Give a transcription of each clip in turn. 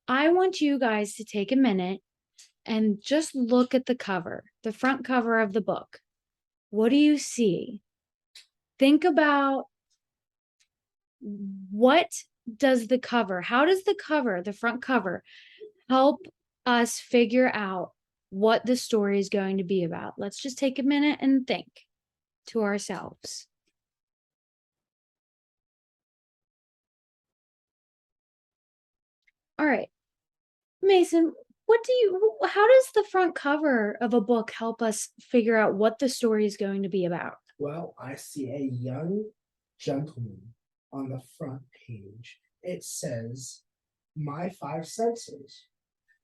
I want you guys to take a minute and just look at the cover, the front cover of the book. What do you see? Think about what does the cover, how does the cover, the front cover, help us figure out what the story is going to be about? Let's just take a minute and think to ourselves. All right, Mason, how does the front cover of a book help us figure out what the story is going to be about? Well, I see a young gentleman on the front page. It says, My Five Senses.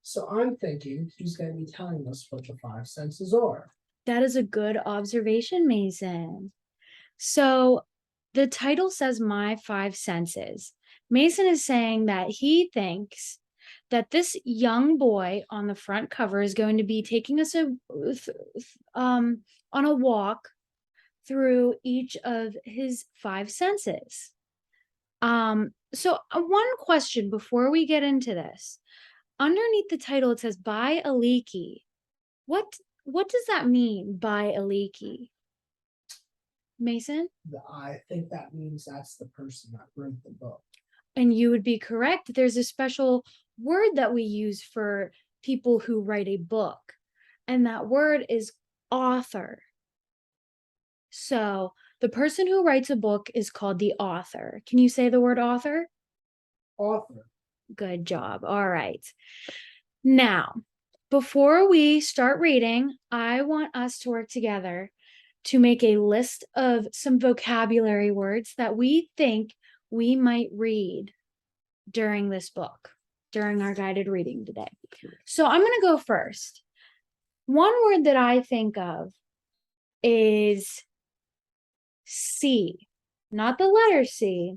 So I'm thinking he's going to be telling us what the five senses are. That is a good observation, Mason. So the title says My Five Senses. Mason is saying that he thinks that this young boy on the front cover is going to be taking us on a walk through each of his five senses. So one question before we get into this. Underneath the title, it says by Aliki. What does that mean by Aliki? Mason? I think that means that's the person that wrote the book. And you would be correct. There's a special word that we use for people who write a book, and that word is author. So the person who writes a book is called the author. Can you say the word author? Author. Good job. All right. Now, before we start reading, I want us to work together to make a list of some vocabulary words that we think we might read during this book, during our guided reading today. So I'm going to go first. One word that I think of is C, not the letter C,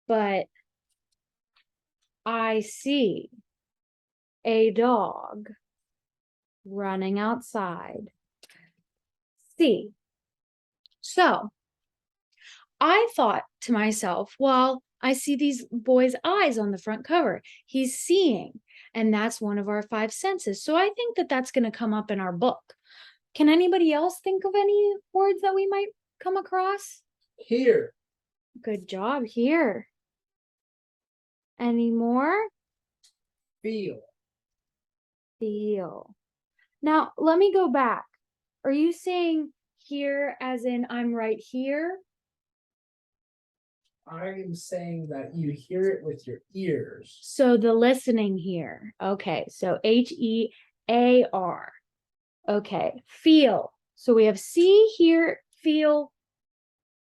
but I see a dog running outside. C. So I thought to myself, well, I see these boys' eyes on the front cover. He's seeing, and that's one of our five senses. So I think that that's going to come up in our book. Can anybody else think of any words that we might come across? Here. Good job, here. Any more? Feel. Feel. Now, let me go back. Are you saying here as in I'm right here? I am saying that you hear it with your ears. So the listening here. Okay, so HEAR. Okay, feel. So we have see, hear, feel.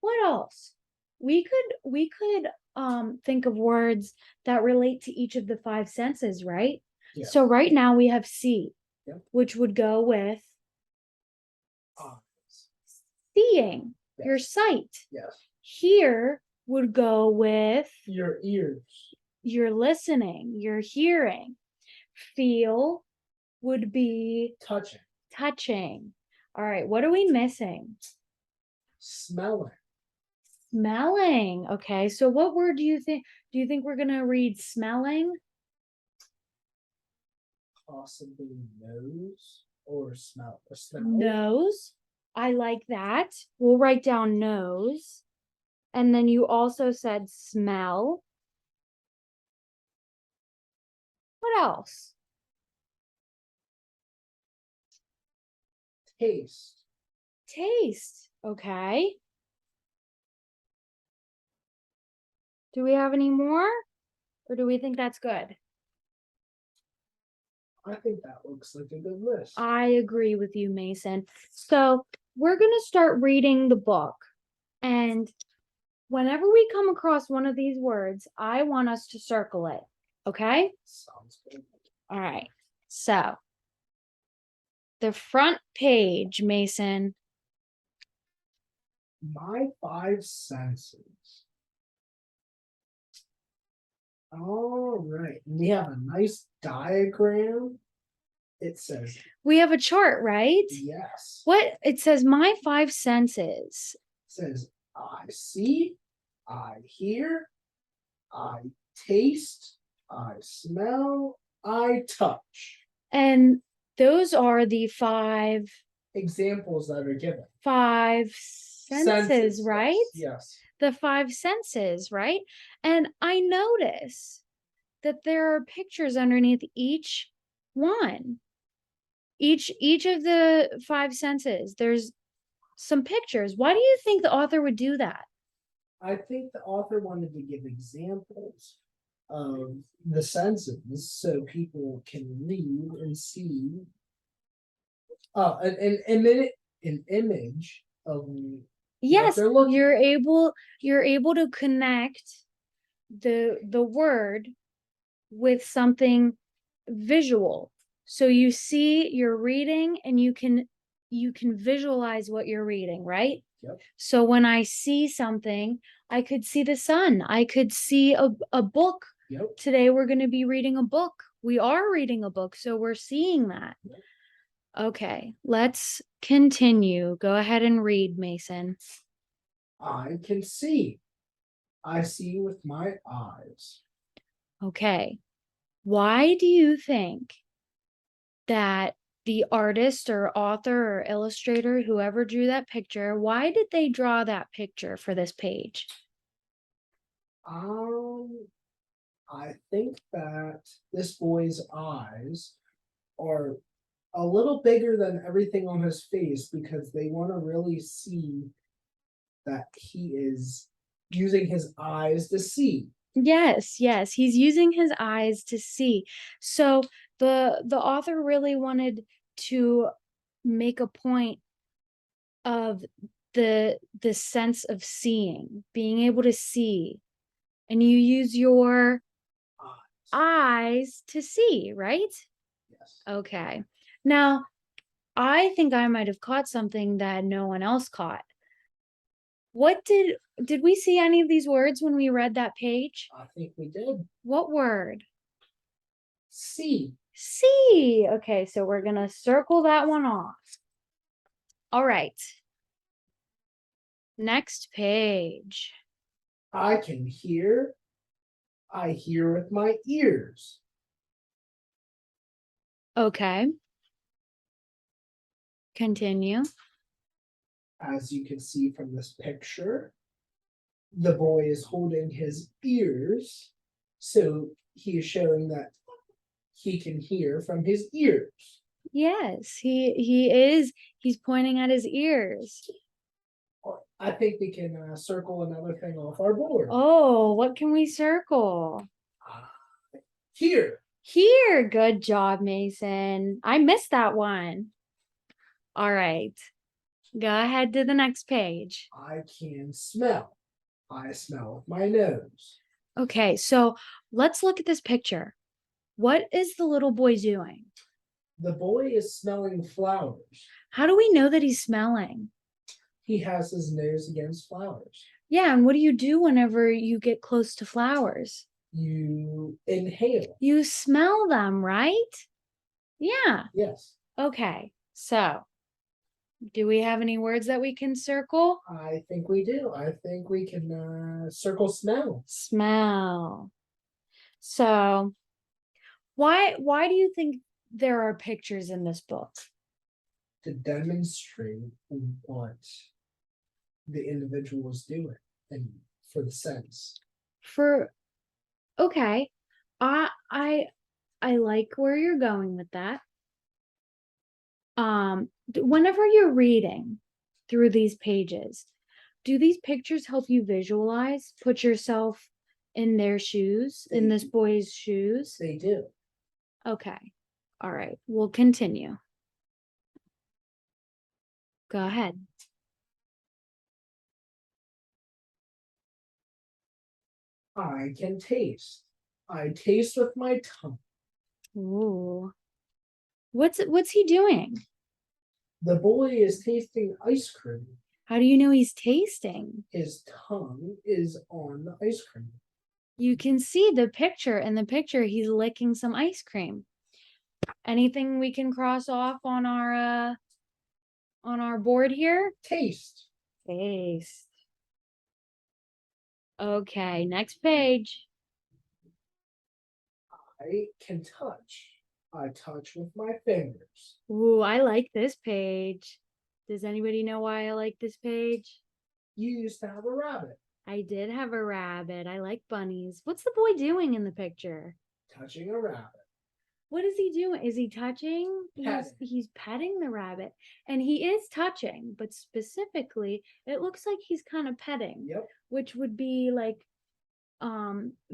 What else? We could think of words that relate to each of the five senses, right? Yes. So right now we have see, Yep. which would go with Eyes. seeing, Yes. your sight. Yes. Hear would go with your ears. Your listening, your hearing. Feel would be touching. Touching. All right, what are we missing? Smelling. Smelling. Okay, so what word do you think? Do you think we're gonna read smelling? Possibly nose or smell. Or smell. Nose. I like that. We'll write down nose. And then you also said smell. What else? Taste. Taste. Okay. Do we have any more? Or do we think that's good? I think that looks like a good list. I agree with you, Mason. So we're going to start reading the book. And whenever we come across one of these words, I want us to circle it. Okay? Sounds good. All right. So the front page, Mason. My five senses. All right. We have a nice diagram. It says, we have a chart, right? Yes. What? It says my five senses. It says, I see, I hear, I taste, I smell, I touch. And those are the Examples that are given. five senses, right? Yes. The five senses, right? And I notice that there are pictures underneath each one. Each of the five senses, there's some pictures. Why do you think the author would do that? I think the author wanted to give examples of the senses so people can read and see an image of what Yes, they're looking. you're able to connect the word with something visual. So you see, you're reading and you can visualize what you're reading, right? Yep. So when I see something, I could see the sun. I could see a book. Yep. Today we're going to be reading a book. We are reading a book, so we're seeing that. Yep. Okay, let's continue. Go ahead and read, Mason. I can see. I see with my eyes. Okay. Why do you think that the artist or author or illustrator, whoever drew that picture, why did they draw that picture for this page? I think that this boy's eyes are a little bigger than everything on his face because they want to really see that he is using his eyes to see. Yes, yes, he's using his eyes to see. So the author really wanted to make a point of the sense of seeing, being able to see. And you use your eyes to see, right? Yes. Okay. Now, I think I might have caught something that no one else caught. What did we see any of these words when we read that page? I think we did. What word? See. See. Okay, so we're going to circle that one off. All right. Next page. I can hear. I hear with my ears. Okay. Continue. As you can see from this picture, the boy is holding his ears, so he is showing that he can hear from his ears. Yes, he is. He's pointing at his ears. I think we can circle another thing off our board. Oh, what can we circle? Here. Here. Good job, Mason. I missed that one. All right. Go ahead to the next page. I can smell. I smell with my nose. Okay, so let's look at this picture. What is the little boy doing? The boy is smelling flowers. How do we know that he's smelling? He has his nose against flowers. Yeah, and what do you do whenever you get close to flowers? You inhale. You smell them, right? Yeah. Yes. Okay, so do we have any words that we can circle? I think we do. I think we can circle smell. Smell. So why do you think there are pictures in this book? To demonstrate what the individual is doing and for the sense. For okay. I like where you're going with that. Whenever you're reading through these pages, do these pictures help you visualize, put yourself in their shoes, in this boy's shoes? They do. Okay. All right. We'll continue. Go ahead. I can taste. I taste with my tongue. Ooh. What's he doing? The boy is tasting ice cream. How do you know he's tasting? His tongue is on the ice cream. You can see the picture. In the picture, he's licking some ice cream. Anything we can cross off on our board here? Taste. Taste. Okay, next page. I can touch. I touch with my fingers. Ooh, I like this page. Does anybody know why I like this page? You used to have a rabbit. I did have a rabbit. I like bunnies. What's the boy doing in the picture? Touching a rabbit. What is he doing? Is he touching? Petting. He's petting the rabbit. And he is touching, but specifically, it looks like he's kind of petting. Yep. Which would be like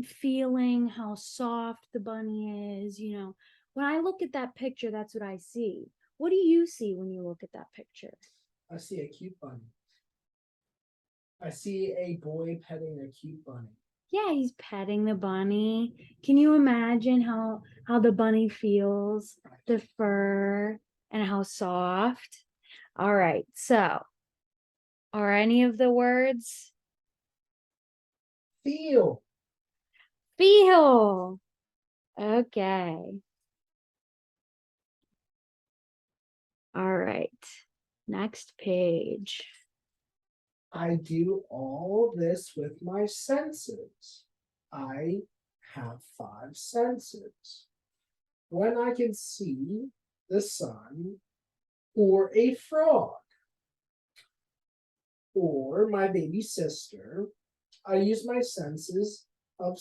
feeling how soft the bunny is, you know. When I look at that picture, that's what I see. What do you see when you look at that picture? I see a cute bunny. I see a boy petting a cute bunny. Yeah, he's petting the bunny. Can you imagine how the bunny feels, the fur, and how soft? All right, so are any of the words? Feel. Feel. Okay. All right. Next page. I do all this with my senses. I have 5 senses. When I can see the sun, or a frog, or my baby sister, I use my senses